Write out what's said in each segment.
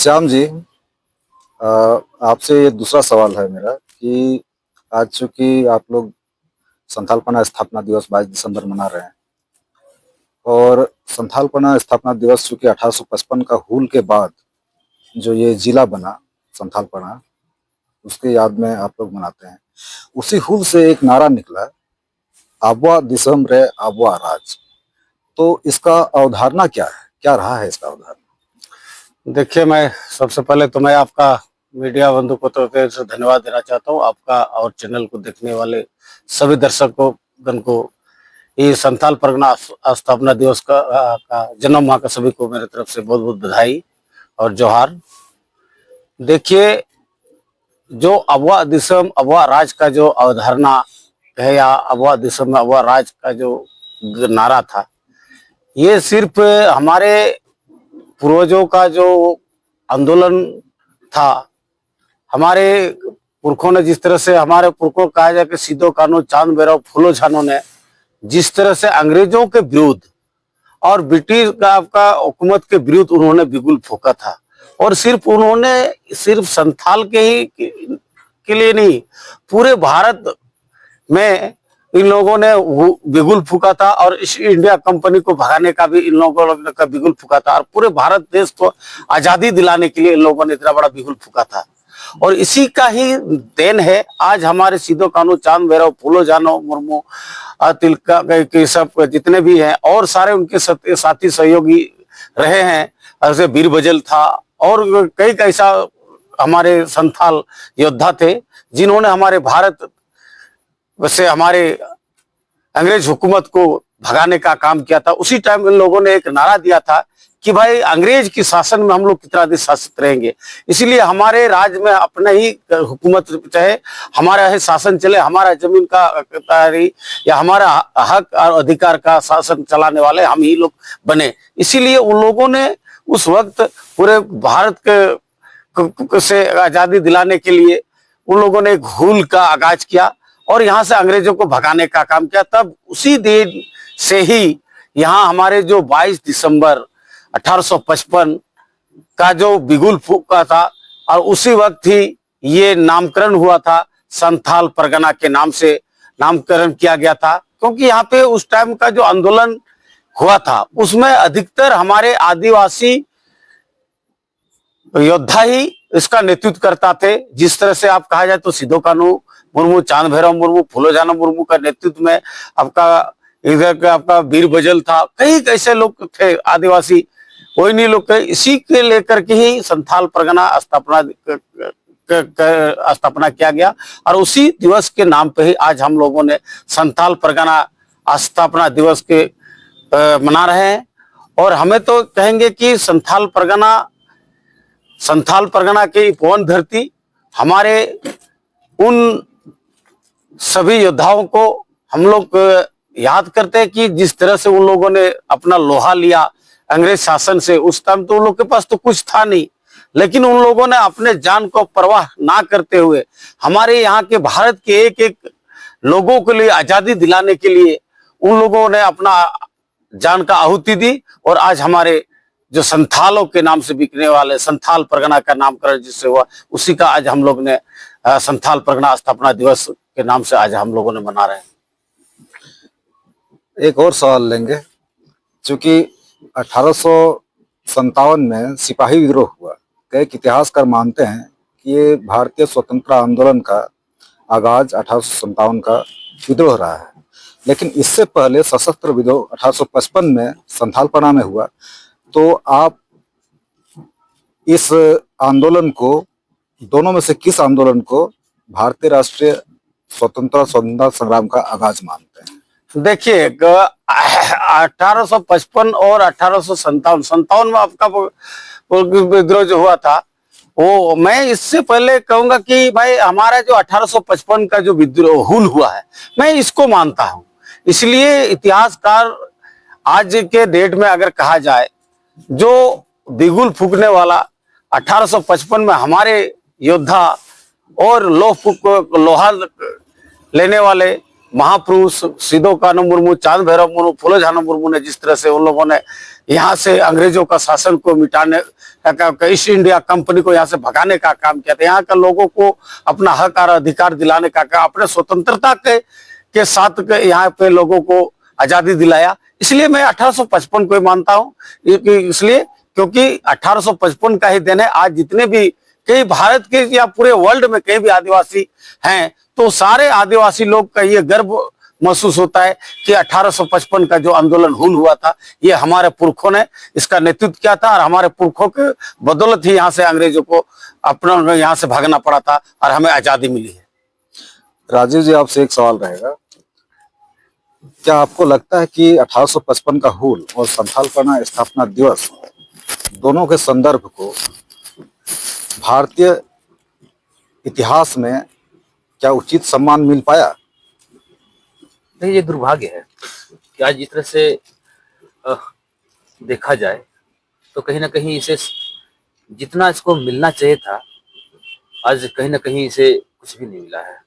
श्याम जी, अ, आपसे ये दूसरा सवाल है मेरा कि आज चूंकि आप लोग संथालपना स्थापना दिवस 22 दिसंबर मना रहे हैं और संथालपना स्थापना दिवस चूंकि 1855 का हूल के बाद जो ये जिला बना संथालपना, उसके याद में आप लोग मनाते हैं। उसी हूल से एक नारा निकला, आबवा दिसम रे आबवा राज। तो इसका अवधारणा क्या है, क्या रहा है इसका अवधारणा? देखिए, मैं सबसे पहले तो मैं आपका मीडिया बंधु को तो तहे से धन्यवाद देना चाहता हूँ, आपका और चैनल को देखने वाले सभी दर्शकों गण को ये संथाल परगना स्थापना दिवस का जन्म माह का सभी को मेरे तरफ से बहुत बहुत बधाई और जोहार। देखिए, जो अबवा दिसम अबवा राज का जो अवधारणा है या अबवा दिसम अबवा राज का जो नारा था, ये सिर्फ हमारे पूर्वजों का जो आंदोलन था। हमारे पुरखों ने जिस तरह से, हमारे पुरखों कहा जाए कि सीधो कानो चांद भैरव फूलो झानो ने जिस तरह से अंग्रेजों के विरुद्ध और ब्रिटिश का आपका हुकूमत के विरुद्ध उन्होंने बिगुल फूंका था। और सिर्फ उन्होंने सिर्फ संथाल के लिए नहीं, पूरे भारत में इन लोगों ने बिगुल फूंका था और इस इंडिया कंपनी को भगाने का भी इन लोगों का बिगुल फूंका था और पूरे भारत देश को आजादी दिलाने के लिए इन लोगों ने इतना बड़ा बिगुल फूंका था। और इसी का ही देन है आज हमारे सीधो कानू चांद भैरव फूलो जानो मुर्मू तिलका के सब जितने भी हैं और सारे उनके साथी सहयोगी रहे हैं। ऐसे वीर बजल था और कई कैसा हमारे संथाल योद्धा थे जिन्होंने हमारे भारत से हमारे अंग्रेज हुकूमत को भगाने का काम किया था। उसी टाइम इन लोगों ने एक नारा दिया था कि भाई अंग्रेज की शासन में हम लोग कितना दिन शासित रहेंगे, इसलिए हमारे राज्य में अपना ही हुकूमत चाहे हमारा ही शासन चले, हमारा जमीन का या हमारा हक और अधिकार का शासन चलाने वाले हम ही लोग बने। इसीलिए उन लोगों ने उस वक्त पूरे भारत के से आजादी दिलाने के लिए उन लोगों ने एक हूल का आगाज किया और यहाँ से अंग्रेजों को भगाने का काम किया। तब उसी दिन से ही यहाँ हमारे जो 22 दिसंबर 1855 का जो बिगुल फूंका था और उसी वक्त ही ये नामकरण हुआ था, संथाल परगना के नाम से नामकरण किया गया था। क्योंकि यहाँ पे उस टाइम का जो आंदोलन हुआ था उसमें अधिकतर हमारे आदिवासी योद्धा ही इसका नेतृत्व करता थे। जिस तरह से आप कहा जाए तो सिधो कानू मुर्मू, चांद भैरव मुर्मू, फूलो जानो मुर्मू का नेतृत्व में आपका इधर का आपका वीर बजल था, कई कैसे लोग थे आदिवासी, कोई नहीं लोग थे। इसी के लेकर के ही संथाल परगना स्थापना किया गया और उसी दिवस के नाम पे ही आज हम लोगों ने संथाल परगना स्थापना दिवस के मना रहे हैं। और हमें तो कहेंगे कि संथाल परगना की पवन धरती हमारे उन सभी योद्धाओं को हम लोग याद करते हैं कि जिस तरह से उन लोगों ने अपना लोहा लिया अंग्रेज शासन से। उस टाइम तो उन लोग के पास तो कुछ था नहीं, लेकिन उन लोगों ने अपने जान को परवाह ना करते हुए हमारे यहाँ के भारत के एक एक लोगों के लिए आजादी दिलाने के लिए उन लोगों ने अपना जान का आहुति दी। और आज हमारे जो संथालों के नाम से बिकने वाले संथाल परगना का नामकरण जिससे हुआ, उसी का आज हम लोग ने संथाल परगना स्थापना दिवस के नाम से आज हम लोगों ने मना रहे हैं। एक और सवाल लेंगे, क्योंकि 1857 में सिपाही विद्रोह हुआ। कई इतिहासकार मानते हैं कि ये भारतीय स्वतंत्रता आंदोलन का आगाज 1857 का विद्रोह रहा है, लेकिन इससे पहले सशस्त्र विद्रोह 1855 में संथालपना में हुआ। तो आप इस आंदोलन को, दोनों में से किस आंदोलन को भारतीय राष्ट्रीय स्वतंत्रता संग्राम का आगाज मानते हैं? देखिए, 1855 और 1857 में आपका विद्रोह जो हुआ था, वो मैं इससे पहले कहूंगा कि भाई हमारा जो 1855 का जो विद्रोह हूल हुआ है, मैं इसको मानता हूं। इसलिए इतिहासकार आज के डेट में अगर कहा जाए, जो बिगुल फूंकने वाला 1855 में हमारे योद्धा और लोहा लेने वाले महापुरुष सिदो कान्हू मुर्मू, चांद भैरव मुर्मू, फूलो झानो मुर्मू ने जिस तरह से उन लोगों ने यहाँ से अंग्रेजों का शासन को मिटाने का, ईस्ट इंडिया कंपनी को यहाँ से भगाने का काम किया था, यहाँ के लोगों को अपना हक और अधिकार दिलाने का काम, अपने स्वतंत्रता के साथ यहाँ पे लोगों को आजादी दिलाया। इसलिए मैं 1855 को मानता हूँ, इसलिए क्योंकि 1855 का ही दिन है। आज जितने भी कई भारत के या पूरे वर्ल्ड में कई भी आदिवासी हैं, तो सारे आदिवासी लोग का ये गर्व महसूस होता है कि 1855 का जो आंदोलन हुल हुआ था, ये हमारे पुरखों ने इसका नेतृत्व किया था और हमारे पुरखों के बदौलत ही यहाँ से अंग्रेजों को अपना यहाँ से भागना पड़ा था और हमें आजादी मिली है। राजीव जी, आपसे एक सवाल रहेगा, क्या आपको लगता है कि 1855 का हूल और संथालपना स्थापना दिवस दोनों के संदर्भ को भारतीय इतिहास में क्या उचित सम्मान मिल पाया? नहीं, ये दुर्भाग्य है कि आज जिस तरह से देखा जाए तो कहीं ना कहीं इसे जितना इसको मिलना चाहिए था, आज कहीं ना कहीं इसे कुछ भी नहीं मिला है।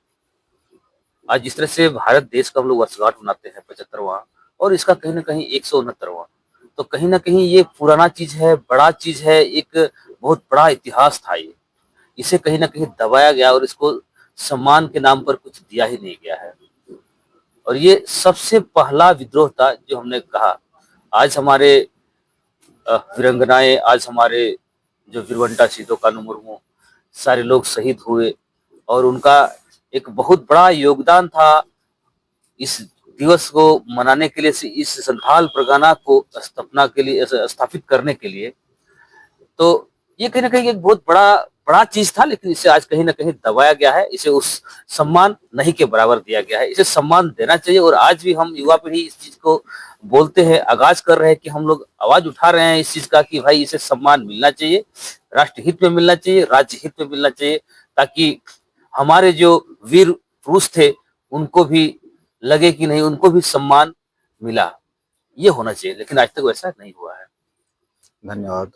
आज जिस तरह से भारत देश का हम लोग वर्षगांठ मनाते हैं 75वां, और इसका कहीं ना कहीं 169वां, तो कहीं ना कहीं ये पुराना चीज है, बड़ा चीज है, एक बहुत बड़ा इतिहास था ये। इसे कहीं ना कहीं दबाया गया और इसको सम्मान के नाम पर कुछ दिया ही नहीं गया है। और ये सबसे पहला विद्रोह था जो हमने कहा। आज हमारे वीरंगनाएं, आज हमारे जो वीरवंटा सिदो कान्हू मुर्मू, सारे लोग शहीद हुए और उनका एक बहुत बड़ा योगदान था इस दिवस को मनाने के लिए, इस संथाल परगना को स्थापना के लिए, स्थापित करने के लिए। तो ये कहीं ना कहीं एक बहुत बड़ा चीज था, लेकिन इसे आज कहीं ना कहीं दबाया गया है, इसे उस सम्मान नहीं के बराबर दिया गया है। इसे सम्मान देना चाहिए और आज भी हम युवा पीढ़ी इस चीज को बोलते हैं, आगाज कर रहे हैं कि हम लोग आवाज उठा रहे हैं इस चीज का कि भाई इसे सम्मान मिलना चाहिए, राष्ट्रहित में मिलना चाहिए, राज्य हित में मिलना चाहिए, ताकि हमारे जो वीर पुरुष थे उनको भी लगे कि नहीं, उनको भी सम्मान मिला। ये होना चाहिए, लेकिन आज तक वैसा नहीं हुआ है। धन्यवाद।